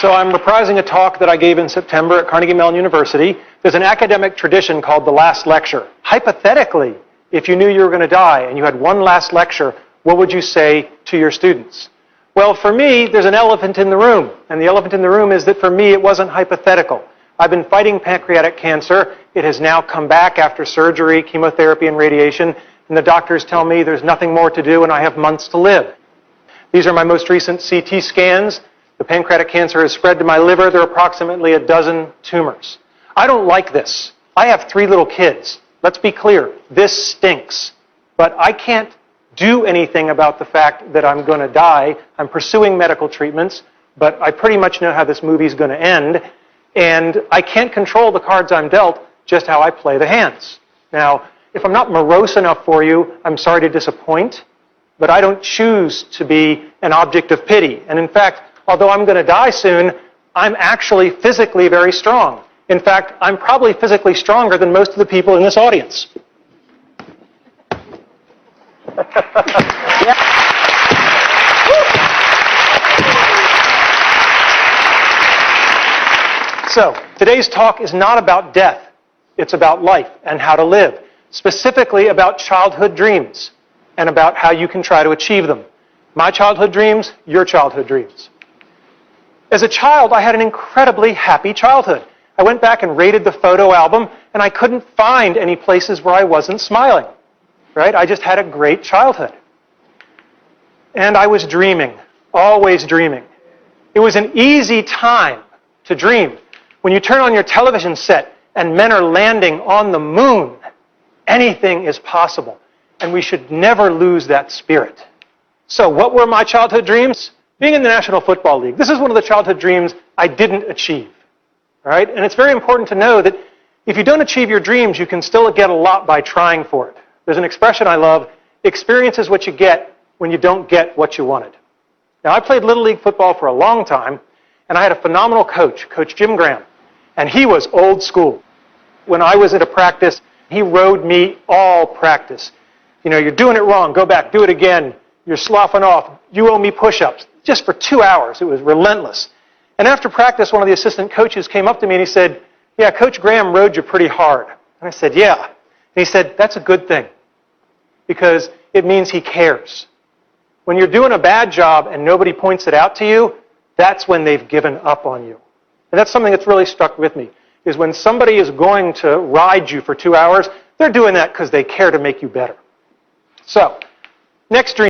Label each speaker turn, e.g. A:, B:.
A: So I'm reprising a talk that I gave in September at Carnegie Mellon University. There's an academic tradition called the last lecture. Hypothetically, if you knew you were going to die and you had one last lecture, what would you say to your students? Well, for me, there's an elephant in the room. And the elephant in the room is that for me, it wasn't hypothetical. I've been fighting pancreatic cancer. It has now come back after surgery, chemotherapy, and radiation. And the doctors tell me there's nothing more to do and I have months to live. These are my most recent CT scans. The pancreatic cancer has spread to my liver. There are approximately 12 tumors. I don't like this. I have 3 little kids. Let's be clear. This stinks. But I can't do anything about the fact that I'm going to die. I'm pursuing medical treatments, but I pretty much know how this movie's going to end. And I can't control the cards I'm dealt, just how I play the hands. Now, if I'm not morose enough for you, I'm sorry to disappoint, but I don't choose to be an object of pity. And in fact, although I'm going to die soon, I'm actually physically very strong. In fact, I'm probably physically stronger than most of the people in this audience. So, today's talk is not about death. It's about life and how to live. Specifically about childhood dreams and about how you can try to achieve them. My childhood dreams, your childhood dreams. As a child, I had an incredibly happy childhood. I went back and rated the photo album, and I couldn't find any places where I wasn't smiling. Right? I just had a great childhood. And I was dreaming, always dreaming. It was an easy time to dream. When you turn on your television set and men are landing on the moon, anything is possible. And we should never lose that spirit. So what were my childhood dreams? Being in the National Football League. This is one of the childhood dreams I didn't achieve. All right? And it's very important to know that if you don't achieve your dreams, you can still get a lot by trying for it. There's an expression I love, experience is what you get when you don't get what you wanted. Now, I played Little League football for a long time, and I had a phenomenal coach, Coach Jim Graham, and he was old school. When I was at a practice, he rode me all practice. You know, you're doing it wrong, go back, do it again. You're sloughing off, you owe me push-ups. Just for 2 hours, it was relentless. And after practice, one of the assistant coaches came up to me and he said, yeah, Coach Graham rode you pretty hard. And I said, yeah. And he said, that's a good thing, because it means he cares. When you're doing a bad job and nobody points it out to you, that's when they've given up on you. And that's something that's really stuck with me, is when somebody is going to ride you for 2 hours, they're doing that because they care to make you better. So, next dream.